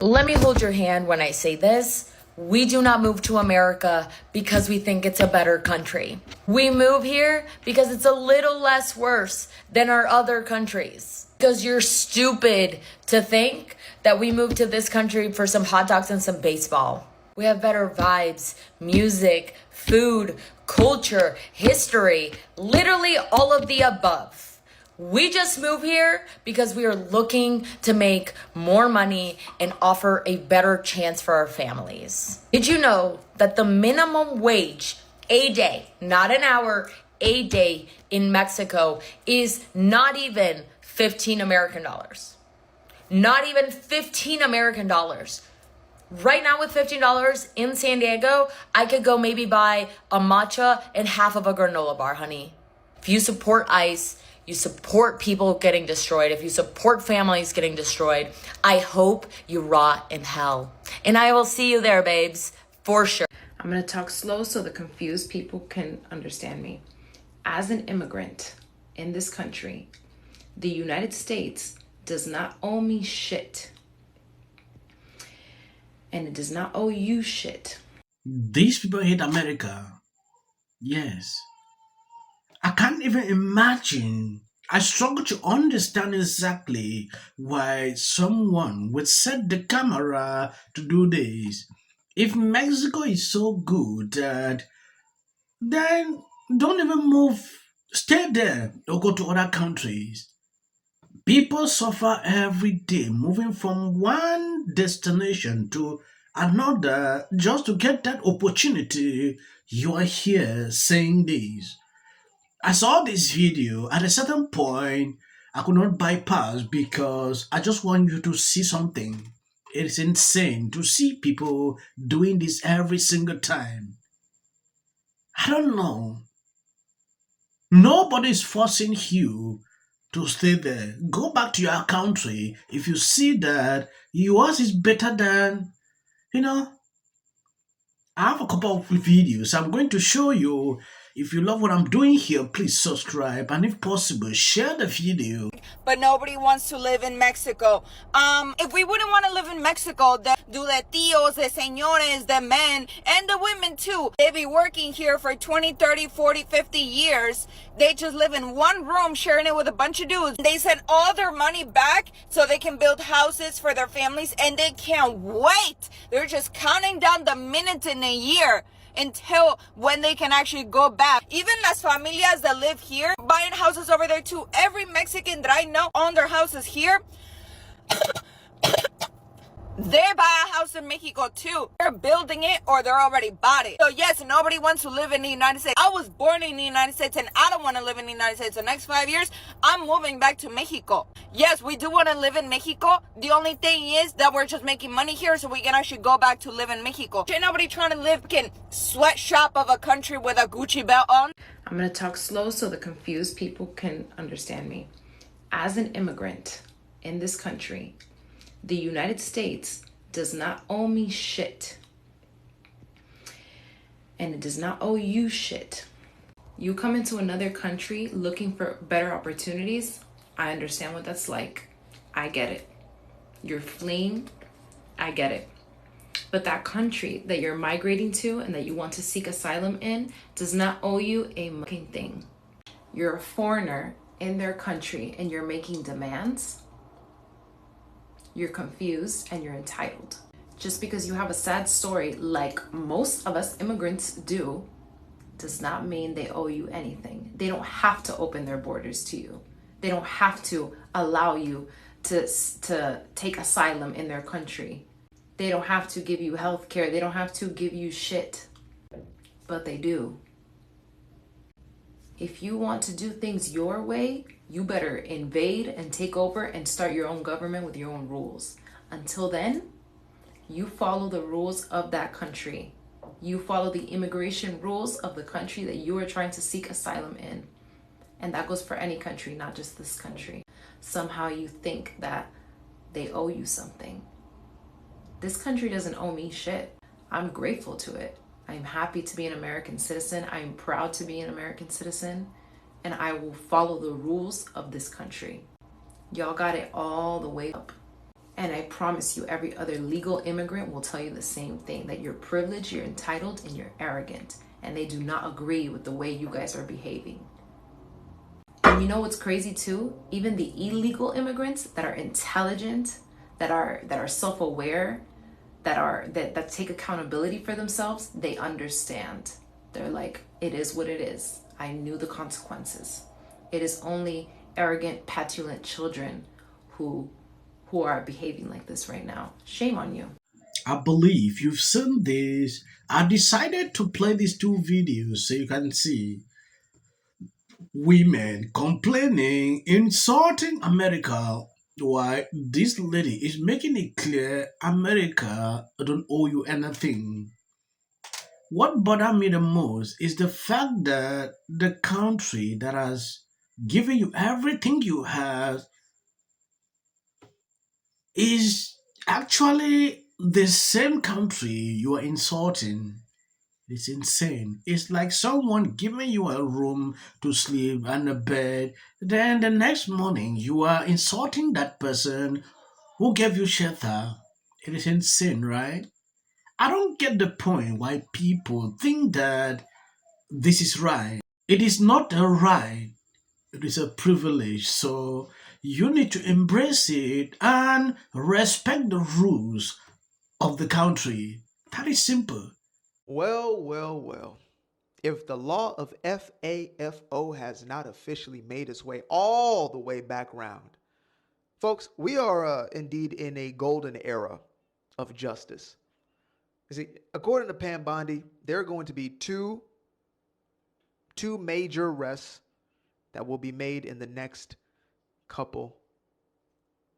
Let me hold your hand when I say this. We do not move to America because we think it's a better country. We move here because it's a little less worse than our other countries. Because you're stupid to think that we moved to this country for some hot dogs and some baseball. We have better vibes, music, food, culture, history, literally all of the above. We just moved here because we are looking to make more money and offer a better chance for our families. Did you know that the minimum wage a day, not an hour, a day in Mexico is not even 15 American dollars? Not even 15 American dollars. Right now with $15 in San Diego, I could go maybe buy a matcha and half of a granola bar, honey. If you support ICE, you support people getting destroyed, if you support families getting destroyed, I hope you rot in hell. And I will see you there, babes, for sure. I'm going to talk slow so the confused people can understand me. As an immigrant in this country, the United States does not owe me shit. And it does not owe you shit. These people hate America. Yes. I can't even imagine. I struggle to understand exactly why someone would set the camera to do this. If Mexico is so good, then don't even move. Stay there or go to other countries. People suffer every day moving from one destination to another just to get that opportunity. You are here saying this. I saw this video at a certain point. I could not bypass because I just want you to see something. It's insane to see people doing this every single time. I don't know. Nobody's forcing you to stay there. Go back to your country if you see that yours is better than, you know. I have a couple of videos I'm going to show you. If you love what I'm doing here, please subscribe and if possible, share the video. But nobody wants to live in Mexico. If we wouldn't want to live in Mexico, then do the tios, the señores, the men, and the women too. They be working here for 20, 30, 40, 50 years. They just live in one room sharing it with a bunch of dudes. They send all their money back so they can build houses for their families, and they can't wait. They're just counting down the minutes in a year until when they can actually go back. Even las familias that live here, buying houses over there too. Every Mexican that I know own their houses here. They buy a house in Mexico too. They're building it or they're already bought it. So yes, nobody wants to live in the United States. I was born in the United States and I don't want to live in the United States. The next 5 years, I'm moving back to Mexico. Yes, we do want to live in Mexico. The only thing is that we're just making money here so we can actually go back to live in Mexico. Ain't nobody trying to live in sweatshop of a country with a Gucci belt on. I'm going to talk slow so the confused people can understand me. As an immigrant in this country, the United States does not owe me shit. And it does not owe you shit. You come into another country looking for better opportunities. I understand what that's like. I get it. You're fleeing. I get it. But that country that you're migrating to and that you want to seek asylum in does not owe you a fucking thing. You're a foreigner in their country and you're making demands. You're confused and you're entitled. Just because you have a sad story like most of us immigrants do does not mean they owe you anything. They don't have to open their borders to you. They don't have to allow you to take asylum in their country. They don't have to give you health care. They don't have to give you shit. But they do. If you want to do things your way, you better invade and take over and start your own government with your own rules. Until then, you follow the rules of that country. You follow the immigration rules of the country that you are trying to seek asylum in. And that goes for any country, not just this country. Somehow you think that they owe you something. This country doesn't owe me shit. I'm grateful to it. I'm happy to be an American citizen. I'm proud to be an American citizen. And I will follow the rules of this country. Y'all got it all the way up. And I promise you, every other legal immigrant will tell you the same thing, that you're privileged, you're entitled, and you're arrogant. And they do not agree with the way you guys are behaving. And you know what's crazy too? Even the illegal immigrants that are intelligent, that are self-aware, that take accountability for themselves, they understand. They're like, it is what it is. I knew the consequences. It is only arrogant, petulant children who are behaving like this right now. Shame on you. I believe you've seen this. I decided to play these two videos so you can see women complaining, insulting America. Why this lady is making it clear America don't owe you anything. What bothered me the most is the fact that the country that has given you everything you have is actually the same country you are insulting. It's insane. It's like someone giving you a room to sleep and a bed. Then the next morning you are insulting that person who gave you shelter. It is insane, right? I don't get the point why people think that this is right. It is not a right, it is a privilege. So you need to embrace it and respect the rules of the country. That is simple. Well, well, well. If the law of FAFO has not officially made its way all the way back round, folks, we are indeed in a golden era of justice. You see, according to Pam Bondi, there are going to be two major arrests that will be made in the next couple.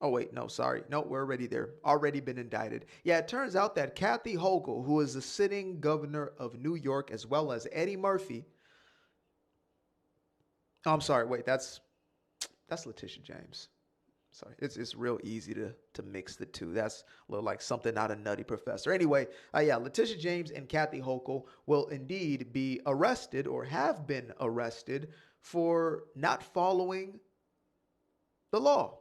Oh, wait, no, sorry. No, we're already there. Already been indicted. Yeah, it turns out that Kathy Hochul, who is the sitting governor of New York, as well as Eddie Murphy. Oh, I'm sorry. Wait, that's Letitia James. Sorry, it's real easy to mix the two. That's a little like something out of Nutty Professor. Anyway, yeah, Letitia James and Kathy Hochul will indeed be arrested or have been arrested for not following the law.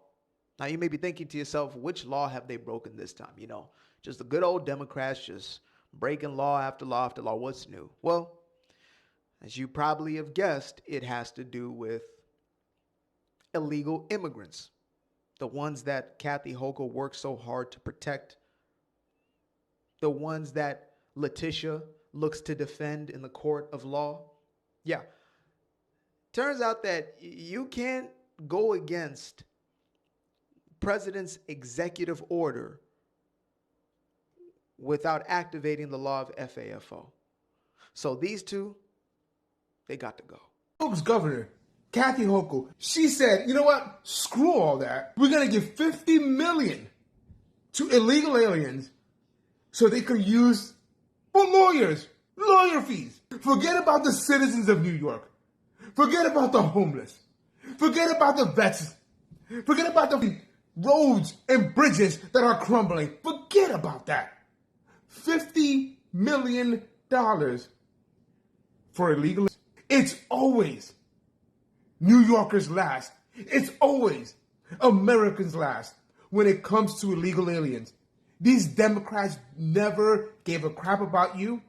Now, you may be thinking to yourself, which law have they broken this time? You know, just the good old Democrats just breaking law after law after law. What's new? Well, as you probably have guessed, it has to do with illegal immigrants, the ones that Kathy Hochul worked so hard to protect, the ones that Letitia looks to defend in the court of law. Yeah. Turns out that you can't go against president's executive order without activating the law of FAFO. So these two, they got to go. Hope's governor, Kathy Hochul, she said, you know what? Screw all that. We're going to give $50 million to illegal aliens so they can use for lawyers, lawyer fees. Forget about the citizens of New York. Forget about the homeless. Forget about the vets. Forget about the roads and bridges that are crumbling. Forget about that. $50 million for illegal. It's always New Yorkers last. It's always Americans last when it comes to illegal aliens. These Democrats never gave a crap about you.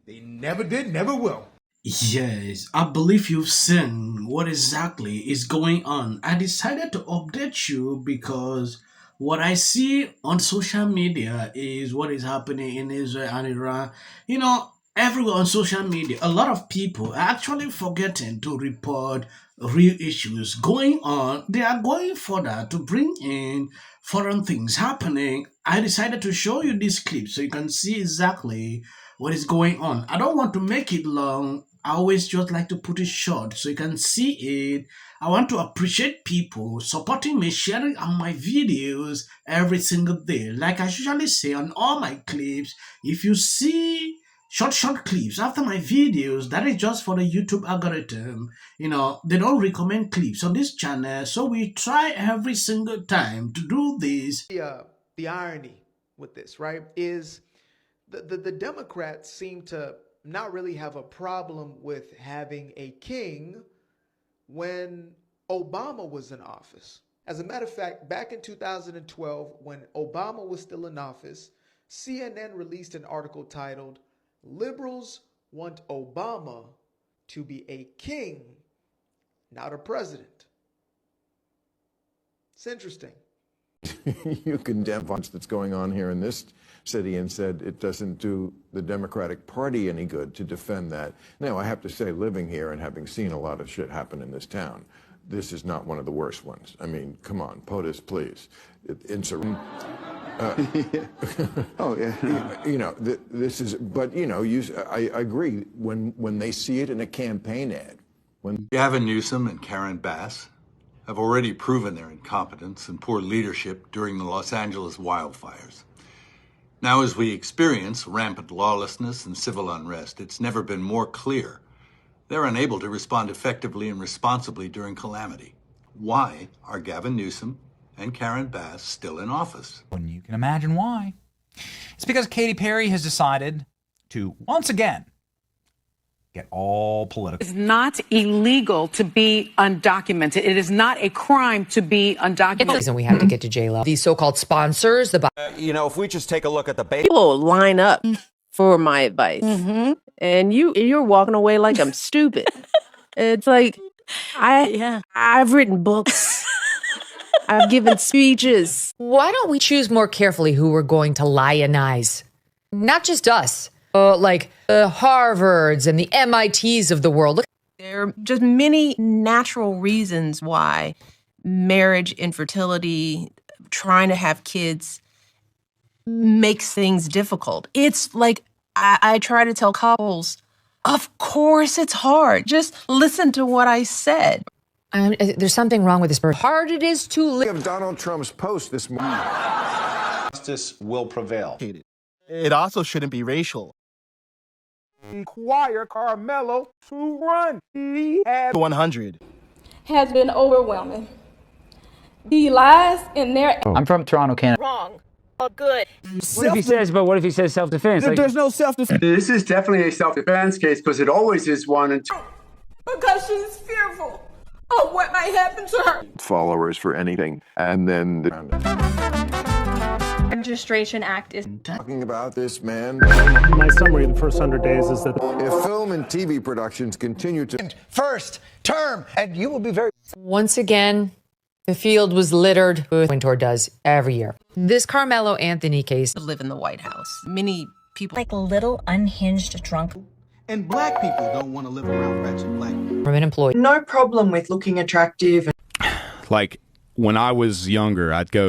They never did, never will. Yes, I believe you've seen what exactly is going on. I decided to update you because what I see on social media is what is happening in Israel and Iran. You know, everywhere on social media, a lot of people are actually forgetting to report real issues going on. They are going further to bring in foreign things happening. I decided to show you this clip so you can see exactly what is going on. I don't want to make it long. I always just like to put it short so you can see it. I want to appreciate people supporting me, sharing on my videos every single day. Like I usually say on all my clips, if you see short clips after my videos, that is just for the YouTube algorithm. You know, they don't recommend clips on this channel, so we try every single time to do this. The irony with this, right, is the Democrats seem to not really have a problem with having a king when Obama was in office. As a matter of fact, back in 2012, when Obama was still in office, CNN released an article titled, "Liberals Want Obama to be a king, not a president." It's interesting. You condemn what's that's going on here in this city and said it doesn't do the Democratic Party any good to defend that. Now, I have to say, living here and having seen a lot of shit happen in this town, this is not one of the worst ones. I mean, come on, POTUS, please. Oh, yeah. You know, this is, but, you know, I agree, when they see it in a campaign ad. Gavin Newsom and Karen Bass have already proven their incompetence and poor leadership during the Los Angeles wildfires. Now, as we experience rampant lawlessness and civil unrest, it's never been more clear they're unable to respond effectively and responsibly during calamity. Why are Gavin Newsom and Karen Bass still in office? And you can imagine why. It's because Katy Perry has decided to, once again, get all political. It's not illegal to be undocumented. It is not a crime to be undocumented. And we have to get to J-Lo. These so-called sponsors, You know, if we just take a look at the base. People line up for my advice. And you're walking away like I'm stupid. It's like, I've written books. I've given speeches. Why don't we choose more carefully who we're going to lionize? Not just us, like the Harvards and the MITs of the world. Look, There are just many natural reasons why marriage, infertility, trying to have kids makes things difficult. It's like, I try to tell couples, of course it's hard. Just listen to what I said. there's something wrong with this bird. Hard it is to live. Of Donald Trump's post this morning. Justice will prevail. It also shouldn't be racial. Inquire Carmelo to run. He had 100. Has been overwhelming. The lies in their... I'm from Toronto, Canada. Wrong. Good. What if he says self-defense? There's no self-defense. This is definitely a self-defense case because it always is one. Because she's fearful of what might happen to her. Followers for anything. And then Registration Act is talking about this man. My summary in the first 100 days is that If film and TV productions continue to... First term, and you will be very... Once again, the field was littered with Wintour does every year. This Carmelo Anthony case. Live in the White House. Many people like a little unhinged drunk. And black people don't want to live around wretched black people. From an employee. no problem with looking attractive. like when I was younger, I'd go